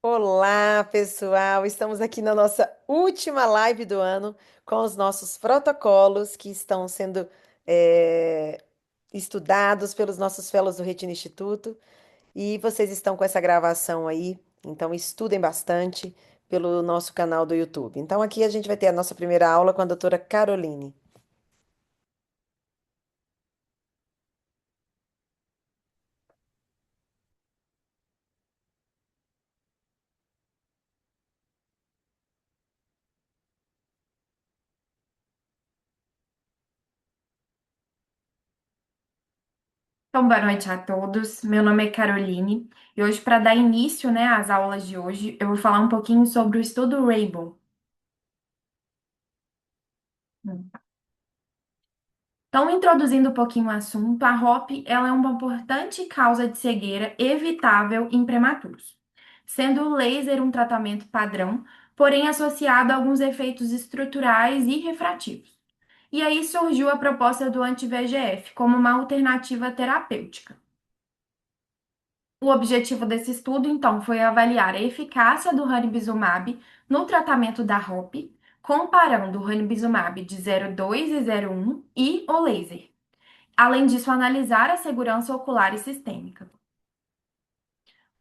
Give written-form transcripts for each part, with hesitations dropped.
Olá, pessoal! Estamos aqui na nossa última live do ano com os nossos protocolos que estão sendo eh, estudados pelos nossos fellows do Retina Instituto. E vocês estão com essa gravação aí, então estudem bastante pelo nosso canal do YouTube. Então, aqui a gente vai ter a nossa primeira aula com a doutora Caroline. Então, boa noite a todos. Meu nome é Caroline e hoje, para dar início, né, às aulas de hoje, eu vou falar um pouquinho sobre o estudo Rainbow. Então, introduzindo um pouquinho o assunto, a ROP ela é uma importante causa de cegueira evitável em prematuros, sendo o laser um tratamento padrão, porém associado a alguns efeitos estruturais e refrativos. E aí surgiu a proposta do anti-VEGF como uma alternativa terapêutica. O objetivo desse estudo, então, foi avaliar a eficácia do ranibizumab no tratamento da ROP, comparando o ranibizumab de 0,2 e 0,1 e o laser. Além disso, analisar a segurança ocular e sistêmica.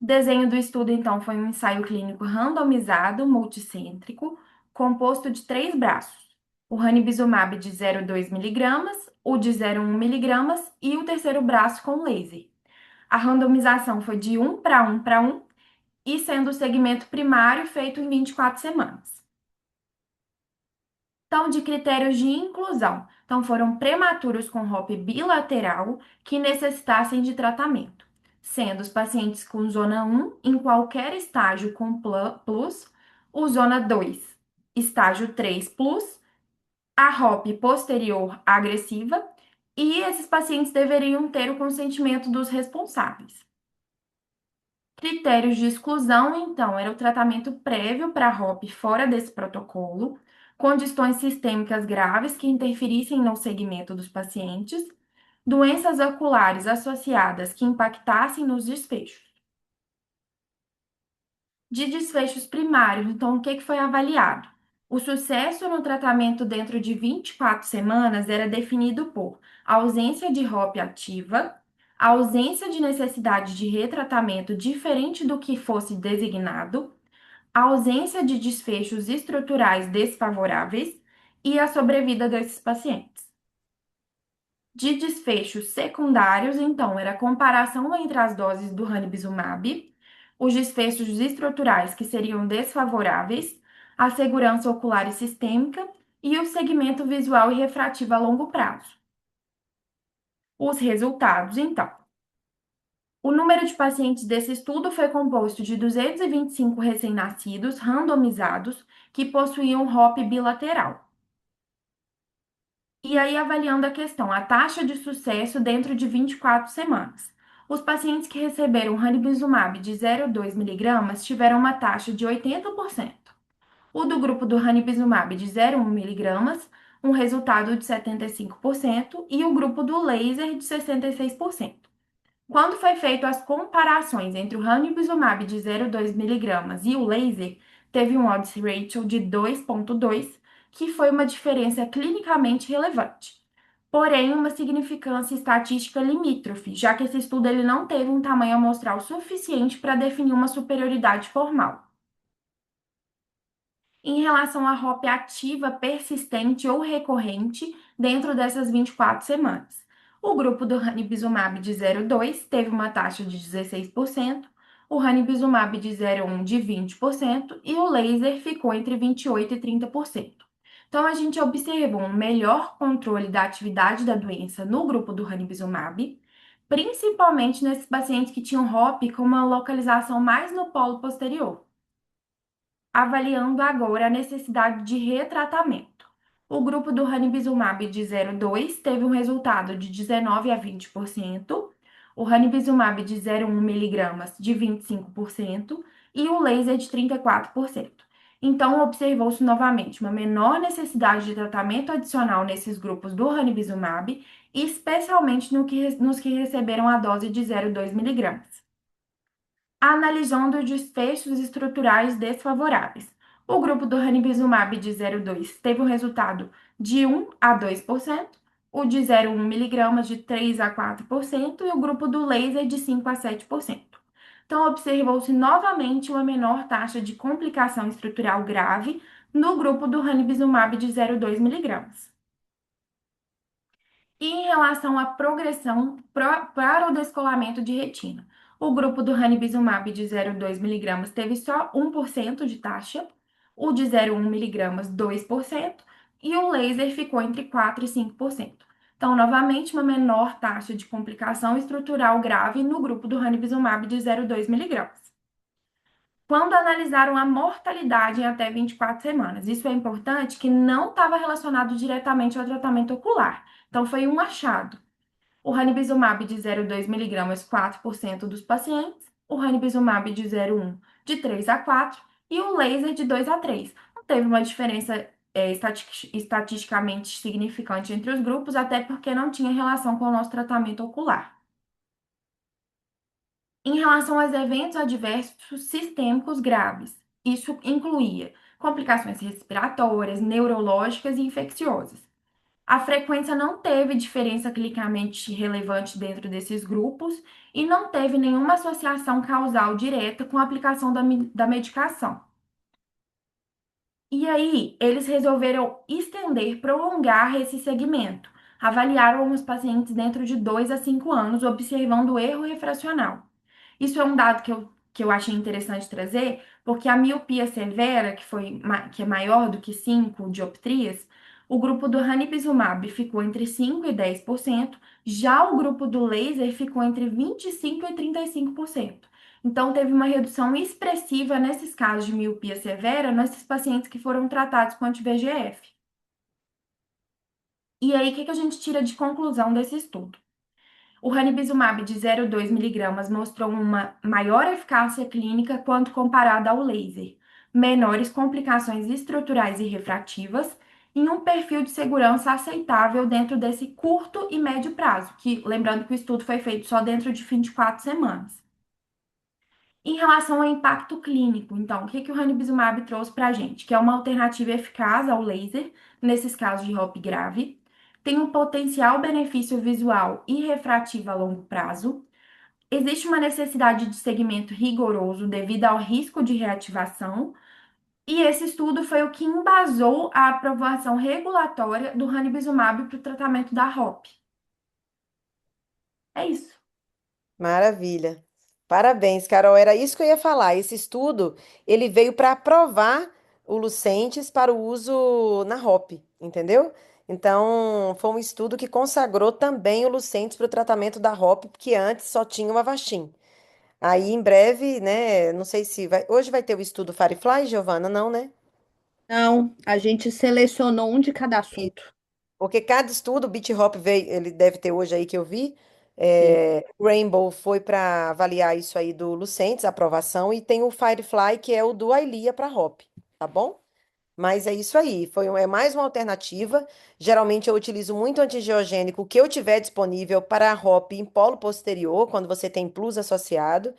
O desenho do estudo, então, foi um ensaio clínico randomizado, multicêntrico, composto de três braços. O ranibizumab de 0,2 miligramas, o de 0,1 miligramas e o terceiro braço com laser. A randomização foi de 1 para 1 e sendo o segmento primário feito em 24 semanas. Então, de critérios de inclusão. Então, foram prematuros com ROP bilateral que necessitassem de tratamento, sendo os pacientes com zona 1 em qualquer estágio com plus, o zona 2, estágio 3 plus, a ROP posterior agressiva, e esses pacientes deveriam ter o consentimento dos responsáveis. Critérios de exclusão, então, era o tratamento prévio para a ROP fora desse protocolo, condições sistêmicas graves que interferissem no segmento dos pacientes, doenças oculares associadas que impactassem nos desfechos. De desfechos primários, então, o que foi avaliado? O sucesso no tratamento dentro de 24 semanas era definido por ausência de ROP ativa, ausência de necessidade de retratamento diferente do que fosse designado, a ausência de desfechos estruturais desfavoráveis e a sobrevida desses pacientes. De desfechos secundários, então, era a comparação entre as doses do ranibizumab, os desfechos estruturais que seriam desfavoráveis, a segurança ocular e sistêmica e o segmento visual e refrativo a longo prazo. Os resultados, então. O número de pacientes desse estudo foi composto de 225 recém-nascidos randomizados que possuíam ROP bilateral. E aí, avaliando a questão, a taxa de sucesso dentro de 24 semanas. Os pacientes que receberam ranibizumab de 0,2 miligramas tiveram uma taxa de 80%. O do grupo do ranibizumab de 0,1 miligramas, um resultado de 75%, e o grupo do laser de 66%. Quando foi feito as comparações entre o ranibizumab de 0,2 miligramas e o laser, teve um odds ratio de 2,2, que foi uma diferença clinicamente relevante. Porém, uma significância estatística limítrofe, já que esse estudo ele não teve um tamanho amostral suficiente para definir uma superioridade formal. Em relação à ROP ativa persistente ou recorrente dentro dessas 24 semanas. O grupo do ranibizumab de 0,2 teve uma taxa de 16%, o ranibizumab de 0,1 de 20% e o laser ficou entre 28% e 30%. Então, a gente observou um melhor controle da atividade da doença no grupo do ranibizumab, principalmente nesses pacientes que tinham ROP com uma localização mais no polo posterior. Avaliando agora a necessidade de retratamento. O grupo do ranibizumab de 0,2 teve um resultado de 19 a 20%, o ranibizumab de 0,1 miligramas de 25% e o laser de 34%. Então, observou-se novamente uma menor necessidade de tratamento adicional nesses grupos do ranibizumab, especialmente nos que receberam a dose de 0,2 miligramas. analisando desfechos estruturais desfavoráveis. O grupo do ranibizumab de 0,2 teve um resultado de 1 a 2%, o de 0,1 miligramas de 3 a 4% e o grupo do laser de 5 a 7%. Então, observou-se novamente uma menor taxa de complicação estrutural grave no grupo do ranibizumab de 0,2 miligramas. E em relação à progressão para o descolamento de retina, o grupo do ranibizumab de 0,2 miligramas teve só 1% de taxa, o de 0,1 miligramas 2% e o laser ficou entre 4 e 5%. Então, novamente, uma menor taxa de complicação estrutural grave no grupo do ranibizumab de 0,2 miligramas. Quando analisaram a mortalidade em até 24 semanas, isso é importante que não estava relacionado diretamente ao tratamento ocular. Então, foi um achado. O ranibizumab de 0,2 miligramas, 4% dos pacientes, o ranibizumab de 0,1 de 3 a 4 e o laser de 2 a 3. Não teve uma diferença estatisticamente significante entre os grupos, até porque não tinha relação com o nosso tratamento ocular. Em relação aos eventos adversos sistêmicos graves, isso incluía complicações respiratórias, neurológicas e infecciosas. A frequência não teve diferença clinicamente relevante dentro desses grupos e não teve nenhuma associação causal direta com a aplicação da medicação. E aí, eles resolveram estender, prolongar esse segmento. Avaliaram os pacientes dentro de 2 a 5 anos, observando o erro refracional. Isso é um dado que eu achei interessante trazer, porque a miopia severa, que é maior do que 5 dioptrias, o grupo do ranibizumab ficou entre 5 e 10%, já o grupo do laser ficou entre 25 e 35%. Então, teve uma redução expressiva nesses casos de miopia severa, nesses pacientes que foram tratados com anti-VEGF. E aí, o que a gente tira de conclusão desse estudo? O ranibizumab de 0,2 miligramas mostrou uma maior eficácia clínica quando comparado ao laser, menores complicações estruturais e refrativas, em um perfil de segurança aceitável dentro desse curto e médio prazo, que lembrando que o estudo foi feito só dentro de 24 semanas. Em relação ao impacto clínico, então, o que o ranibizumab trouxe para a gente? Que é uma alternativa eficaz ao laser, nesses casos de ROP grave, tem um potencial benefício visual e refrativo a longo prazo, existe uma necessidade de segmento rigoroso devido ao risco de reativação, e esse estudo foi o que embasou a aprovação regulatória do ranibizumab para o tratamento da ROP. É isso. Maravilha. Parabéns, Carol. Era isso que eu ia falar. Esse estudo, ele veio para aprovar o Lucentis para o uso na ROP, entendeu? Então, foi um estudo que consagrou também o Lucentis para o tratamento da ROP, porque antes só tinha o Avastin. Aí, em breve, né, não sei se vai... Hoje vai ter o estudo Firefly, Giovana? Não, né? Não, a gente selecionou um de cada assunto. Porque cada estudo, o Beat Hop veio, ele deve ter hoje aí que eu vi, Sim. Rainbow foi para avaliar isso aí do Lucentes, a aprovação, e tem o Firefly, que é o do Ailia para Hop, tá bom? Mas é isso aí, é mais uma alternativa. Geralmente eu utilizo muito antigiogênico que eu tiver disponível para a Hop em polo posterior, quando você tem plus associado.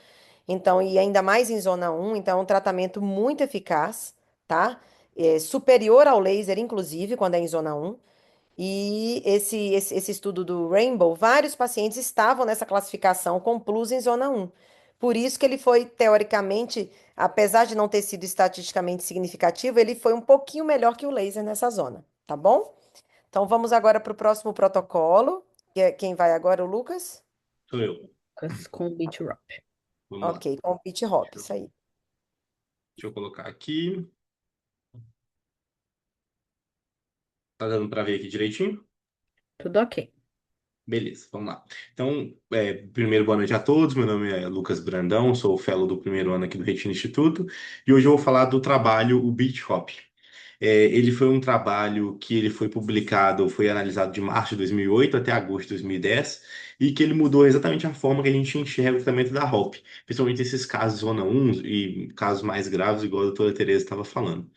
Então, e ainda mais em zona um, então é um tratamento muito eficaz, tá? É superior ao laser, inclusive, quando é em zona um. E esse estudo do Rainbow, vários pacientes estavam nessa classificação com plus em zona um. Por isso que ele foi, teoricamente, apesar de não ter sido estatisticamente significativo, ele foi um pouquinho melhor que o laser nessa zona, tá bom? Então vamos agora para o próximo protocolo. Quem vai agora, o Lucas? Sou eu. Com o Beat Rap. Vamos lá. Ok, com o Pit Hop, Deixa eu, isso aí. deixa eu colocar aqui. Tá dando para ver aqui direitinho? Tudo ok. Beleza, vamos lá. Então, primeiro, boa noite a todos. Meu nome é Lucas Brandão, sou o fellow do primeiro ano aqui do Retina Instituto. E hoje eu vou falar do trabalho, o Beat Hop. Ele foi um trabalho que ele foi publicado, foi analisado de março de 2008 até agosto de 2010, e que ele mudou exatamente a forma que a gente enxerga o tratamento da HOP, principalmente esses casos zona 1 e casos mais graves, igual a doutora Tereza estava falando.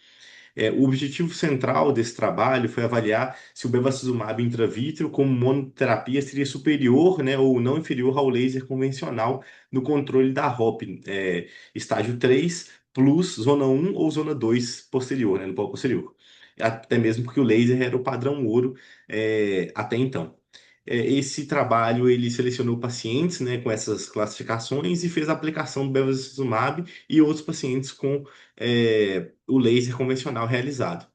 O objetivo central desse trabalho foi avaliar se o bevacizumab intravítrea como monoterapia seria superior, né, ou não inferior ao laser convencional no controle da ROP, estágio 3 plus zona um ou zona 2 posterior, né, no polo posterior. Até mesmo porque o laser era o padrão ouro, até então. Esse trabalho ele selecionou pacientes, né, com essas classificações e fez a aplicação do bevacizumab e outros pacientes com o laser convencional realizado.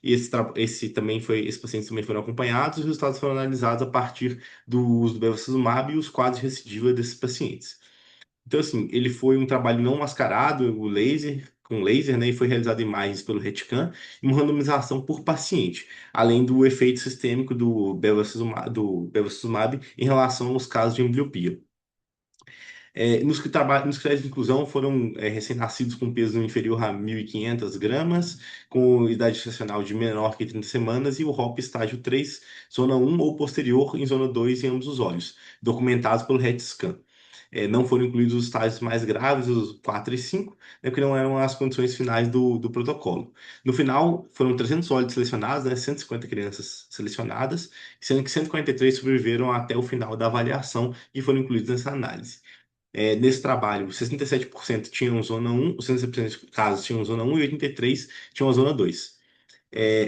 E esses pacientes também foram acompanhados, os resultados foram analisados a partir do uso do bevacizumab e os quadros de recidiva desses pacientes. Então, assim, ele foi um trabalho não mascarado, com laser, né, e foi realizado imagens pelo RETScan e uma randomização por paciente, além do efeito sistêmico do bevacizumab em relação aos casos de ambliopia. Nos critérios de inclusão foram recém-nascidos com peso inferior a 1.500 gramas, com idade gestacional de menor que 30 semanas e o ROP estágio 3, zona um ou posterior em zona 2 em ambos os olhos, documentados pelo RET-scan. Não foram incluídos os estágios mais graves, os 4 e 5, né, porque não eram as condições finais do protocolo. No final, foram 300 óleos selecionados, né, 150 crianças selecionadas, sendo que 143 sobreviveram até o final da avaliação e foram incluídos nessa análise. Nesse trabalho, 67% tinham zona um, os 67% dos casos tinham zona um e 83% tinham a zona 2.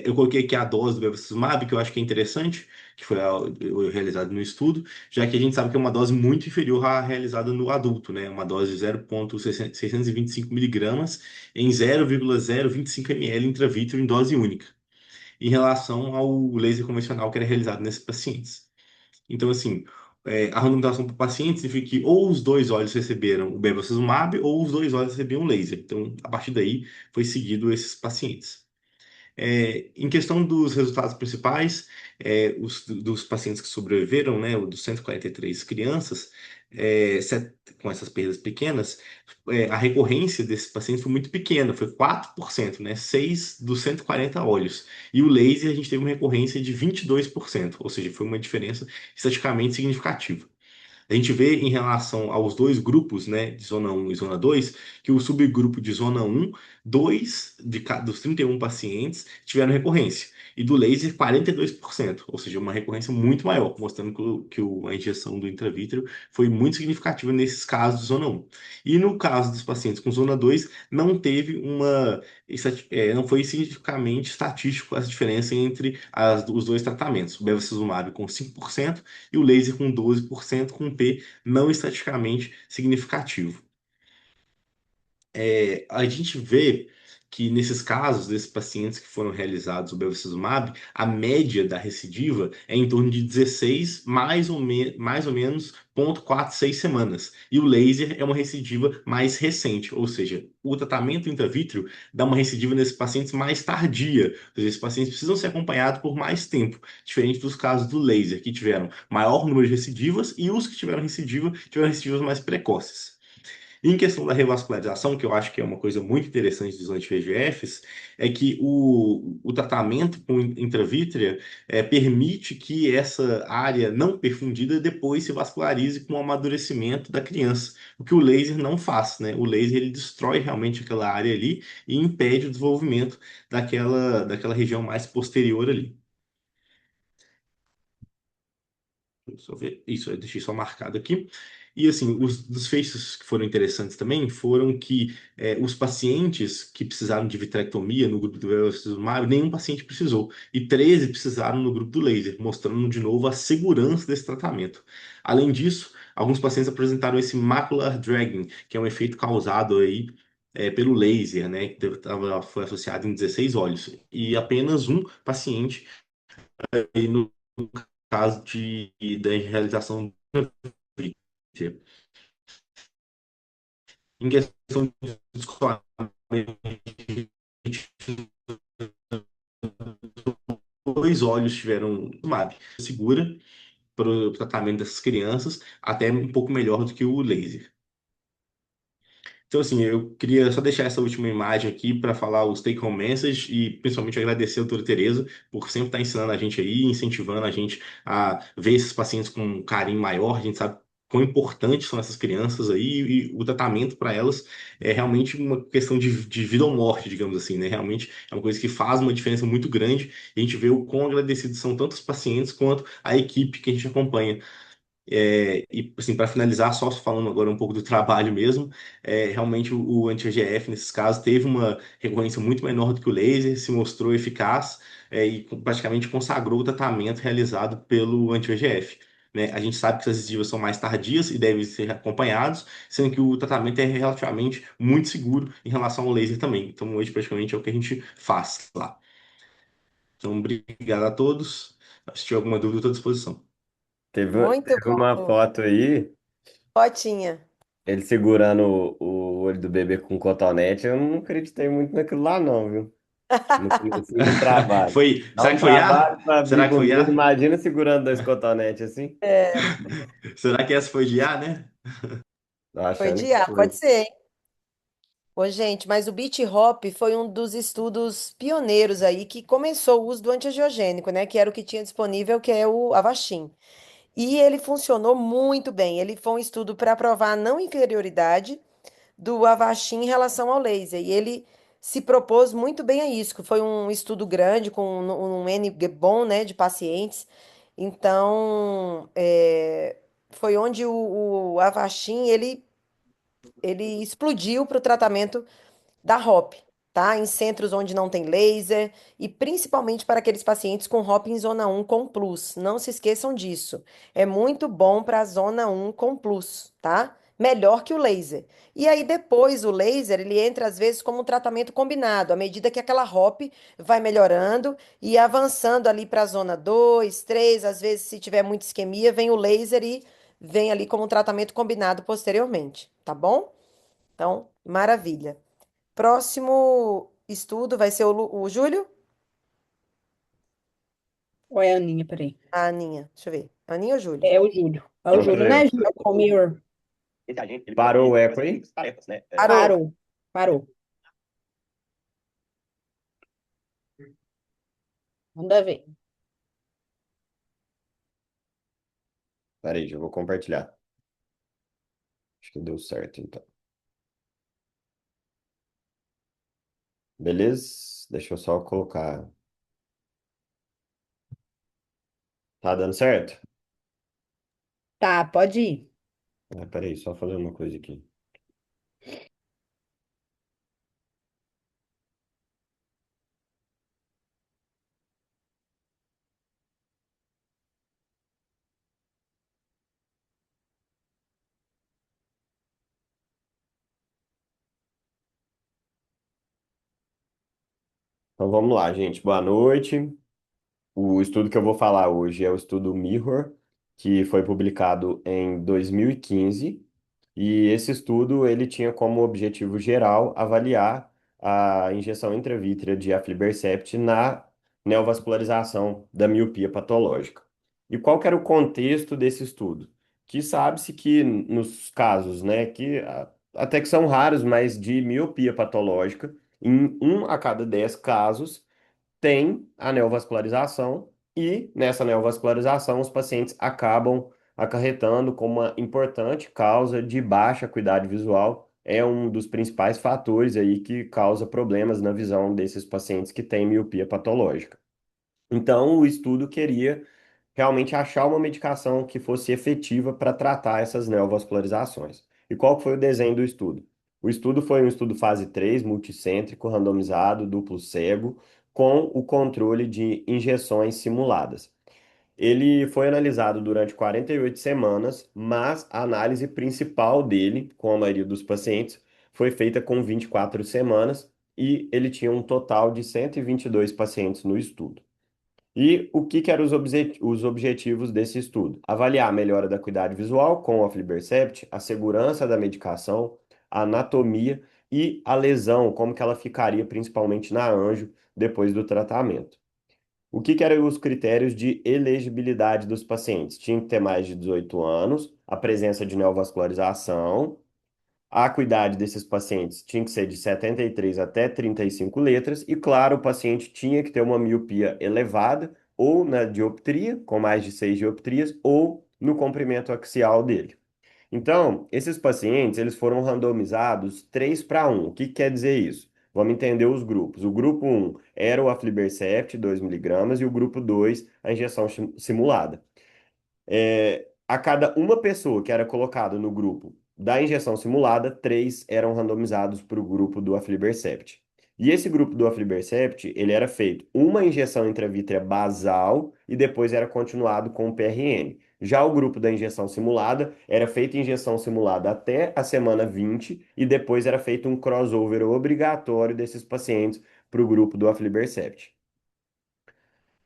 Eu coloquei aqui a dose do bevacizumab, que eu acho que é interessante, que foi realizado no estudo, já que a gente sabe que é uma dose muito inferior à realizada no adulto, né? Uma dose de 0,625 miligramas em 0,025 ml intravítreo em dose única, em relação ao laser convencional que era realizado nesses pacientes. Então, assim, a randomização para o paciente significa que ou os dois olhos receberam o bevacizumab ou os dois olhos recebiam o laser. Então, a partir daí, foi seguido esses pacientes. Em questão dos resultados principais, dos pacientes que sobreviveram, né, dos 143 crianças, com essas perdas pequenas, a recorrência desses pacientes foi muito pequena, foi 4%, né, 6 dos 140 olhos. E o laser, a gente teve uma recorrência de 22%, ou seja, foi uma diferença estatisticamente significativa. A gente vê em relação aos dois grupos, né, de zona um e zona 2, que o subgrupo de zona um, dos 31 pacientes tiveram recorrência. E do laser, 42%, ou seja, uma recorrência muito maior, mostrando a injeção do intravítero foi muito significativa nesses casos de zona um. E no caso dos pacientes com zona 2, não teve não foi significativamente estatístico essa diferença entre os dois tratamentos. O bevacizumab com 5% e o laser com 12%, com P não estatisticamente significativo. A gente vê que nesses casos, desses pacientes que foram realizados o bevacizumab, a média da recidiva é em torno de 16, mais ou menos 0,46 semanas. E o laser é uma recidiva mais recente, ou seja, o tratamento intravítrea dá uma recidiva nesses pacientes mais tardia. Ou seja, esses pacientes precisam ser acompanhados por mais tempo, diferente dos casos do laser, que tiveram maior número de recidivas e os que tiveram recidivas mais precoces. Em questão da revascularização, que eu acho que é uma coisa muito interessante dos anti-VEGFs, é que o tratamento com intravítrea permite que essa área não perfundida depois se vascularize com o amadurecimento da criança, o que o laser não faz, né? O laser ele destrói realmente aquela área ali e impede o desenvolvimento daquela região mais posterior ali. Deixa eu ver. Isso, eu deixei só marcado aqui. E assim, os desfechos que foram interessantes também foram que os pacientes que precisaram de vitrectomia no grupo do bevacizumab, nenhum paciente precisou. E 13 precisaram no grupo do laser, mostrando de novo a segurança desse tratamento. Além disso, alguns pacientes apresentaram esse macular dragging, que é um efeito causado aí pelo laser, né? Foi associado em 16 olhos. E apenas um paciente aí no caso da realização da vídeo. Em questão de descolamento, dois olhos tiveram MAB segura para o tratamento dessas crianças, até um pouco melhor do que o laser. Então, assim, eu queria só deixar essa última imagem aqui para falar os take-home messages e principalmente agradecer a doutora Tereza por sempre estar ensinando a gente aí, incentivando a gente a ver esses pacientes com um carinho maior. A gente sabe quão importantes são essas crianças aí, e o tratamento para elas é realmente uma questão de vida ou morte, digamos assim, né? Realmente é uma coisa que faz uma diferença muito grande, e a gente vê o quão agradecidos são tanto os pacientes quanto a equipe que a gente acompanha. E assim, para finalizar, só falando agora um pouco do trabalho mesmo, realmente o anti-VEGF, nesses casos, teve uma recorrência muito menor do que o laser, se mostrou eficaz, e praticamente consagrou o tratamento realizado pelo anti-VEGF. Né? A gente sabe que essas recidivas são mais tardias e devem ser acompanhados, sendo que o tratamento é relativamente muito seguro em relação ao laser também. Então, hoje, praticamente, é o que a gente faz lá. Então, obrigado a todos. Se tiver alguma dúvida, estou à disposição. Muito Teve uma bom. foto aí, Potinha. ele segurando o olho do bebê com cotonete. Eu não acreditei muito naquilo lá, não, viu? No comecinho do trabalho. Dá Será um que foi IA? trabalho para abrir Será que com o foi dedo, IA? imagina segurando dois cotonetes assim. É, Será que essa foi de IA, né? Tô foi achando de que A, pode foi. ser, hein? Ô, gente, mas o beat hop foi um dos estudos pioneiros aí que começou o uso do antiangiogênico, né? Que era o que tinha disponível, que é o Avastin. E ele funcionou muito bem. Ele foi um estudo para provar a não inferioridade do Avastin em relação ao laser. E ele se propôs muito bem a isso, que foi um estudo grande, com um N bom, né, de pacientes. Então, foi onde o Avastin, ele explodiu para o tratamento da HOP, tá? Em centros onde não tem laser e principalmente para aqueles pacientes com HOP em zona 1 com plus. Não se esqueçam disso. É muito bom para a zona 1 com plus, tá? Melhor que o laser. E aí depois o laser, ele entra às vezes como um tratamento combinado, à medida que aquela HOP vai melhorando e avançando ali para a zona 2, 3, às vezes se tiver muita isquemia, vem o laser e vem ali como um tratamento combinado posteriormente, tá bom? Então, maravilha. Próximo estudo vai ser o Júlio? Ou é a Aninha, peraí. A Aninha. Deixa eu ver. Aninha ou Júlio? É o Júlio. É o Então, Júlio, eu. né, Júlio? Com o Mirror. Parou o eco aí? Parou. Parou. Parou. Manda ver. Peraí, já vou compartilhar. Acho que deu certo, então. Beleza? Deixa eu só colocar. Tá dando certo? Tá, pode ir. Peraí, só fazer uma coisa aqui. Então vamos lá, gente. Boa noite. O estudo que eu vou falar hoje é o estudo Mirror, que foi publicado em 2015, e esse estudo ele tinha como objetivo geral avaliar a injeção intravítrea de aflibercept na neovascularização da miopia patológica. E qual que era o contexto desse estudo? Que sabe-se que nos casos, né, que até que são raros, mas de miopia patológica, em 1 a cada 10 casos, tem a neovascularização, e nessa neovascularização os pacientes acabam acarretando como uma importante causa de baixa acuidade visual. É um dos principais fatores aí que causa problemas na visão desses pacientes que têm miopia patológica. Então, o estudo queria realmente achar uma medicação que fosse efetiva para tratar essas neovascularizações. E qual que foi o desenho do estudo? O estudo foi um estudo fase 3 multicêntrico, randomizado, duplo cego, com o controle de injeções simuladas. Ele foi analisado durante 48 semanas, mas a análise principal dele, com a maioria dos pacientes, foi feita com 24 semanas, e ele tinha um total de 122 pacientes no estudo. E o que eram os objetivos desse estudo? Avaliar a melhora da acuidade visual com o aflibercept, a segurança da medicação, a anatomia e a lesão, como que ela ficaria principalmente na anjo depois do tratamento. O que eram os critérios de elegibilidade dos pacientes? Tinha que ter mais de 18 anos, a presença de neovascularização, a acuidade desses pacientes tinha que ser de 73 até 35 letras, e, claro, o paciente tinha que ter uma miopia elevada, ou na dioptria, com mais de 6 dioptrias, ou no comprimento axial dele. Então, esses pacientes, eles foram randomizados 3 para 1. O que quer dizer isso? Vamos entender os grupos. O grupo um era o aflibercept, 2 miligramas, e o grupo 2 a injeção simulada. A cada uma pessoa que era colocada no grupo da injeção simulada, 3 eram randomizados para o grupo do aflibercept. E esse grupo do aflibercept, ele era feito uma injeção intravítrea basal e depois era continuado com o PRN. Já o grupo da injeção simulada, era feita injeção simulada até a semana 20 e depois era feito um crossover obrigatório desses pacientes para o grupo do aflibercept.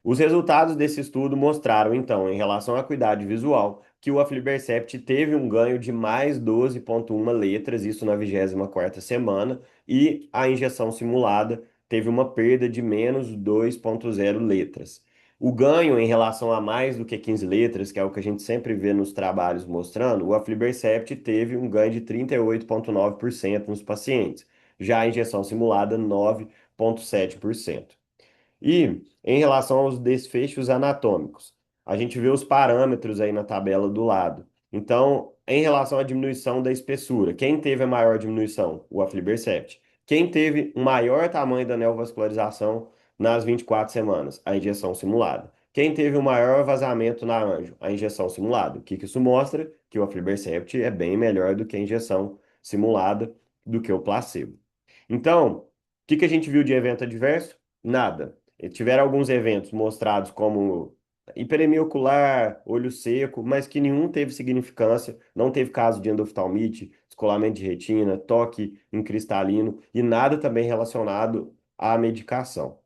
Os resultados desse estudo mostraram, então, em relação à acuidade visual, que o aflibercept teve um ganho de mais 12,1 letras, isso na 24ª semana, e a injeção simulada teve uma perda de menos 2,0 letras. O ganho em relação a mais do que 15 letras, que é o que a gente sempre vê nos trabalhos mostrando, o aflibercept teve um ganho de 38,9% nos pacientes, já a injeção simulada 9,7%. E em relação aos desfechos anatômicos, a gente vê os parâmetros aí na tabela do lado. Então, em relação à diminuição da espessura, quem teve a maior diminuição? O aflibercept. Quem teve o maior tamanho da neovascularização nas 24 semanas? A injeção simulada. Quem teve o maior vazamento na anjo? A injeção simulada. O que isso mostra? Que o aflibercept é bem melhor do que a injeção simulada, do que o placebo. Então, o que a gente viu de evento adverso? Nada. Tiveram alguns eventos mostrados como hiperemia ocular, olho seco, mas que nenhum teve significância, não teve caso de endoftalmite, descolamento de retina, toque em cristalino e nada também relacionado à medicação.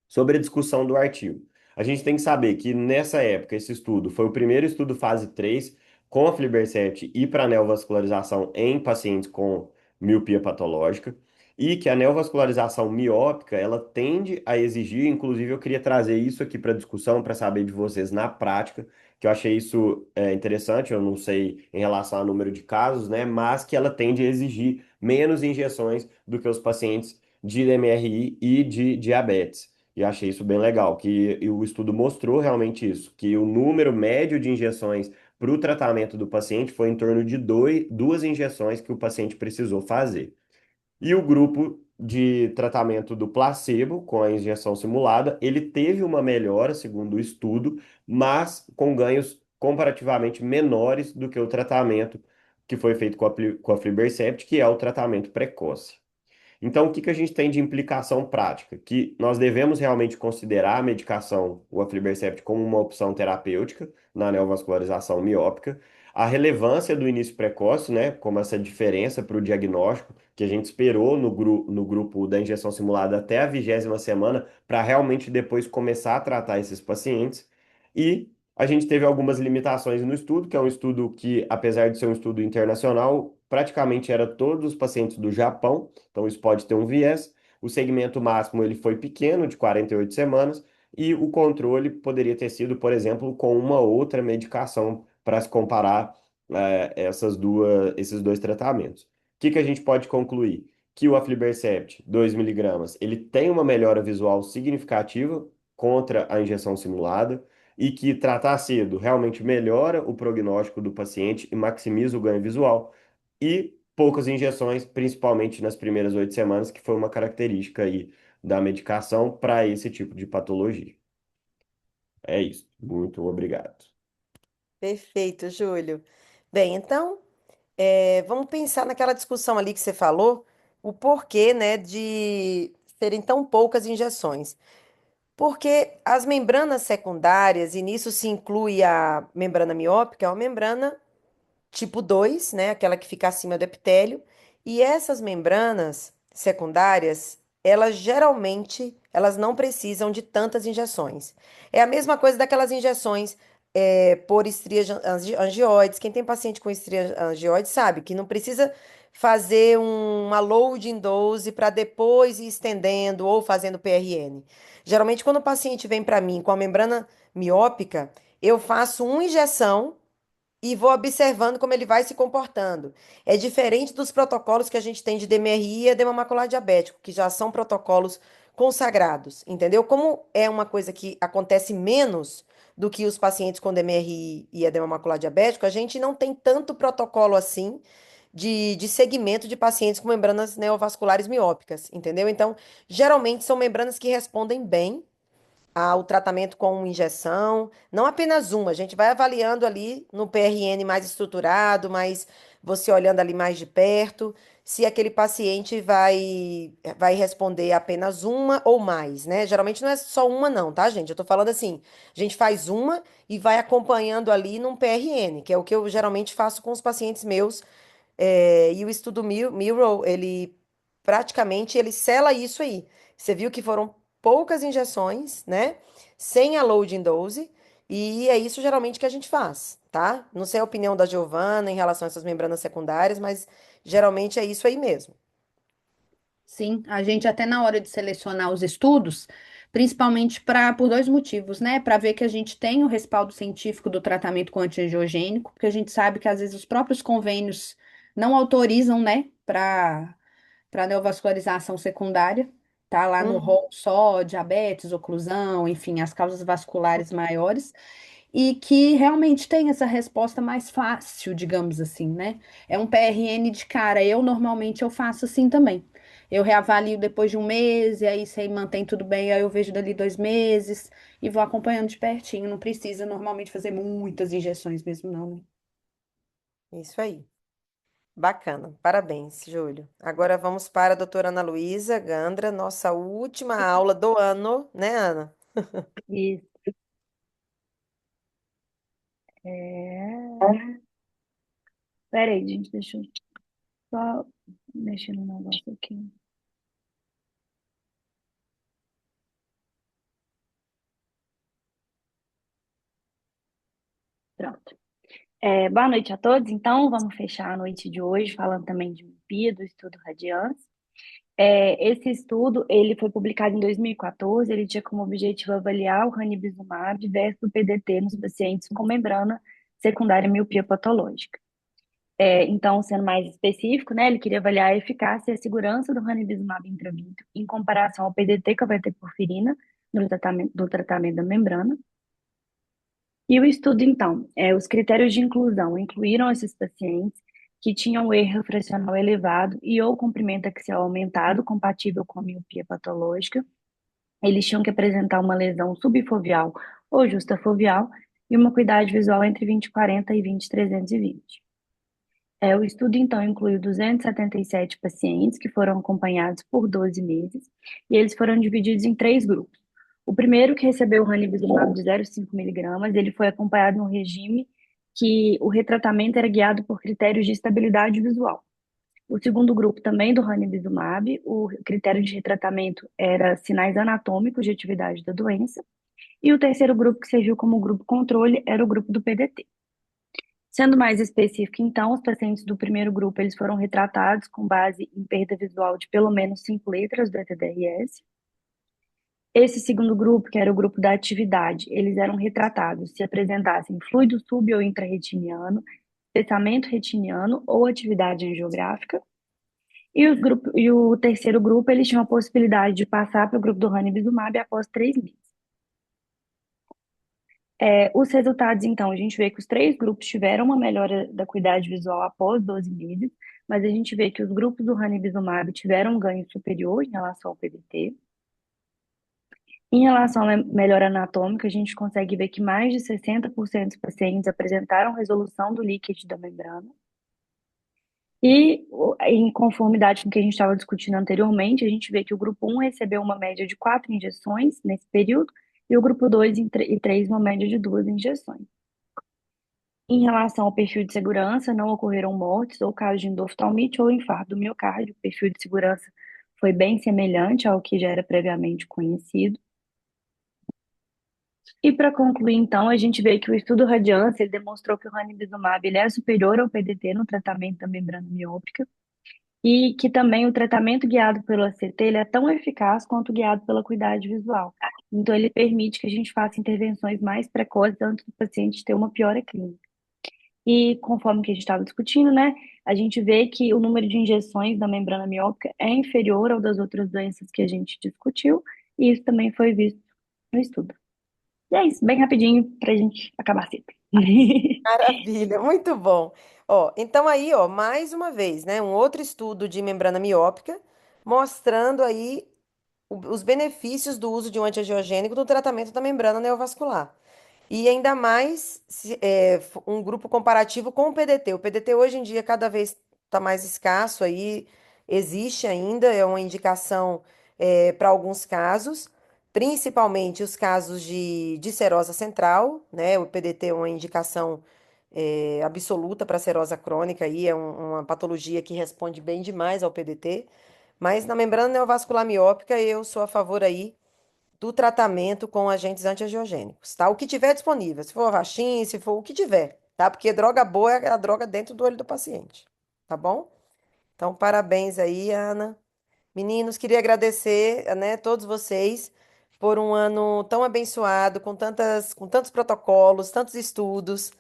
Sobre a discussão do artigo, a gente tem que saber que nessa época esse estudo foi o primeiro estudo fase 3 com a aflibercept e para neovascularização em pacientes com miopia patológica e que a neovascularização miópica ela tende a exigir, inclusive eu queria trazer isso aqui para discussão para saber de vocês na prática, que eu achei isso interessante, eu não sei em relação ao número de casos, né, mas que ela tende a exigir menos injeções do que os pacientes de MRI e de diabetes. E achei isso bem legal, que o estudo mostrou realmente isso, que o número médio de injeções para o tratamento do paciente foi em torno de duas injeções que o paciente precisou fazer. E o grupo de tratamento do placebo, com a injeção simulada, ele teve uma melhora, segundo o estudo, mas com ganhos comparativamente menores do que o tratamento que foi feito com a aflibercept, que é o tratamento precoce. Então, o que a gente tem de implicação prática? Que nós devemos realmente considerar a medicação, o aflibercept, como uma opção terapêutica na neovascularização miópica, a relevância do início precoce, né, como essa diferença para o diagnóstico, que a gente esperou no grupo da injeção simulada até a 20ª semana, para realmente depois começar a tratar esses pacientes, e a gente teve algumas limitações no estudo, que é um estudo que, apesar de ser um estudo internacional, praticamente era todos os pacientes do Japão, então isso pode ter um viés. O segmento máximo ele foi pequeno, de 48 semanas, e o controle poderia ter sido, por exemplo, com uma outra medicação para se comparar esses dois tratamentos. O que a gente pode concluir? Que o aflibercept 2 miligramas ele tem uma melhora visual significativa contra a injeção simulada e que tratar cedo realmente melhora o prognóstico do paciente e maximiza o ganho visual e poucas injeções, principalmente nas primeiras 8 semanas, que foi uma característica aí da medicação para esse tipo de patologia. É isso. Muito obrigado. Perfeito, Júlio. Bem, então, vamos pensar naquela discussão ali que você falou, o porquê, né, de serem tão poucas injeções. Porque as membranas secundárias, e nisso se inclui a membrana miópica, é uma membrana tipo 2, né? Aquela que fica acima do epitélio. E essas membranas secundárias, elas geralmente, elas não precisam de tantas injeções. É a mesma coisa daquelas injeções por estrias angioides. Quem tem paciente com estria angioide sabe que não precisa fazer uma loading dose para depois ir estendendo ou fazendo PRN. Geralmente, quando o paciente vem para mim com a membrana miópica, eu faço uma injeção e vou observando como ele vai se comportando. É diferente dos protocolos que a gente tem de DMRI e edema macular diabético, que já são protocolos consagrados, entendeu? Como é uma coisa que acontece menos do que os pacientes com DMRI e edema macular diabético, a gente não tem tanto protocolo assim de segmento de pacientes com membranas neovasculares miópicas, entendeu? Então, geralmente são membranas que respondem bem ao tratamento com injeção, não apenas uma, a gente vai avaliando ali no PRN mais estruturado, mas você olhando ali mais de perto, se aquele paciente vai responder apenas uma ou mais, né? Geralmente não é só uma não, tá, gente? Eu tô falando assim, a gente faz uma e vai acompanhando ali num PRN, que é o que eu geralmente faço com os pacientes meus e o estudo Mirror, ele praticamente ele sela isso aí. Você viu que foram poucas injeções, né? Sem a loading dose, e é isso geralmente que a gente faz, tá? Não sei a opinião da Giovana em relação a essas membranas secundárias, mas geralmente é isso aí mesmo. Sim, a gente até na hora de selecionar os estudos, principalmente por dois motivos, né? Para ver que a gente tem o respaldo científico do tratamento com antiangiogênico, porque a gente sabe que às vezes os próprios convênios não autorizam, né, para neovascularização secundária, tá lá no Uhum. rol só diabetes, oclusão, enfim, as causas vasculares maiores e que realmente tem essa resposta mais fácil, digamos assim, né? É um PRN de cara. Eu normalmente eu faço assim também. Eu reavalio depois de um mês, e aí se aí mantém tudo bem, aí eu vejo dali 2 meses e vou acompanhando de pertinho. Não precisa normalmente fazer muitas injeções mesmo, não, né? Isso aí. Bacana. Parabéns, Júlio. Agora vamos para a doutora Ana Luísa Gandra, nossa última aula do ano, né, Ana? Isso. É... Peraí, gente, deixa eu só mexer no negócio aqui. Pronto. Boa noite a todos. Então, vamos fechar a noite de hoje falando também de miopia, do estudo Radiance. Esse estudo, ele foi publicado em 2014, ele tinha como objetivo avaliar o ranibizumab versus o PDT nos pacientes com membrana secundária miopia patológica. Então, sendo mais específico, né, ele queria avaliar a eficácia e a segurança do ranibizumab intravítreо em comparação ao PDT, que é a porfirina, do tratamento da membrana. E o estudo, então, os critérios de inclusão incluíram esses pacientes que tinham erro fracional elevado e ou comprimento axial aumentado, compatível com a miopia patológica. Eles tinham que apresentar uma lesão subfoveal ou justafoveal e uma acuidade visual entre 20/40 e 20/320. O estudo, então, incluiu 277 pacientes que foram acompanhados por 12 meses e eles foram divididos em três grupos. O primeiro, que recebeu o ranibizumab de 0,5 miligramas, ele foi acompanhado num regime que o retratamento era guiado por critérios de estabilidade visual. O segundo grupo, também do ranibizumab, o critério de retratamento era sinais anatômicos de atividade da doença. E o terceiro grupo, que serviu como grupo controle, era o grupo do PDT. Sendo mais específico, então, os pacientes do primeiro grupo, eles foram retratados com base em perda visual de pelo menos 5 letras do ETDRS. Esse segundo grupo, que era o grupo da atividade, eles eram retratados se apresentassem fluido sub- ou intrarretiniano, espessamento retiniano ou atividade angiográfica. E o terceiro grupo, eles tinham a possibilidade de passar para o grupo do ranibizumab após 3 meses. Os resultados, então, a gente vê que os três grupos tiveram uma melhora da acuidade visual após 12 meses, mas a gente vê que os grupos do ranibizumab tiveram um ganho superior em relação ao PDT. Em relação à melhora anatômica, a gente consegue ver que mais de 60% dos pacientes apresentaram resolução do líquido da membrana. E, em conformidade com o que a gente estava discutindo anteriormente, a gente vê que o grupo 1 recebeu uma média de 4 injeções nesse período, e o grupo 2 e 3 uma média de 2 injeções. Em relação ao perfil de segurança, não ocorreram mortes ou casos de endoftalmite ou infarto do miocárdio. O perfil de segurança foi bem semelhante ao que já era previamente conhecido. E para concluir, então, a gente vê que o estudo Radiance ele demonstrou que o ranibizumab ele é superior ao PDT no tratamento da membrana miópica e que também o tratamento guiado pelo ACT ele é tão eficaz quanto o guiado pela acuidade visual. Então, ele permite que a gente faça intervenções mais precoces antes do paciente ter uma piora clínica. E conforme que a gente estava discutindo, né, a gente vê que o número de injeções da membrana miópica é inferior ao das outras doenças que a gente discutiu, e isso também foi visto no estudo. E é isso, bem rapidinho pra gente acabar cedo. Maravilha, muito bom. Ó, então aí, ó, mais uma vez, né, um outro estudo de membrana miópica mostrando aí os benefícios do uso de um antiangiogênico no tratamento da membrana neovascular. E ainda mais um grupo comparativo com o PDT. O PDT hoje em dia cada vez está mais escasso aí, existe ainda, é uma indicação para alguns casos, principalmente os casos de serosa central, né? O PDT é uma indicação absoluta para serosa crônica aí, é uma patologia que responde bem demais ao PDT. Mas na membrana neovascular miópica eu sou a favor aí do tratamento com agentes antiangiogênicos, tá? O que tiver disponível, se for Avastin, se for o que tiver, tá? Porque droga boa é a droga dentro do olho do paciente, tá bom? Então, parabéns aí, Ana. Meninos, queria agradecer, né, todos vocês por um ano tão abençoado, com tantos protocolos, tantos estudos.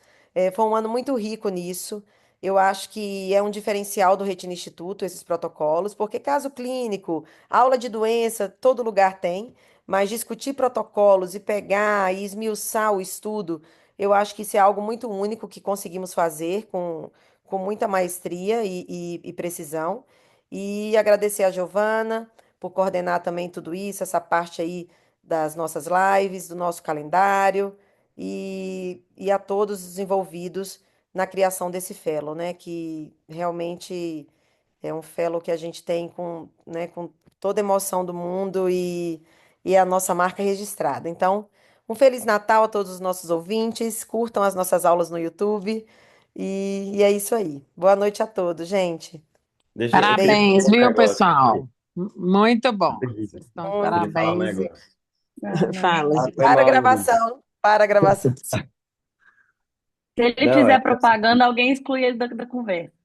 Foi um ano muito rico nisso. Eu acho que é um diferencial do Retina Instituto, esses protocolos, porque caso clínico, aula de doença, todo lugar tem, mas discutir protocolos e pegar e esmiuçar o estudo, eu acho que isso é algo muito único que conseguimos fazer com muita maestria e precisão. E agradecer a Giovana por coordenar também tudo isso, essa parte aí das nossas lives, do nosso calendário e a todos os envolvidos na criação desse fellow, né? Que realmente é um fellow que a gente tem né, com toda a emoção do mundo e é a nossa marca registrada. Então, um Feliz Natal a todos os nossos ouvintes, curtam as nossas aulas no YouTube e é isso aí. Boa noite a todos, gente. Eu queria Beijo. Parabéns, falar um viu, negócio pessoal? aqui. Muito bom. Vocês estão de Eu Muito queria falar um parabéns. negócio. Ah, não. Fala, gente. Foi Para a mal, gente. gravação. Para a gravação. Se ele Não, é fizer propaganda, alguém exclui ele da conversa.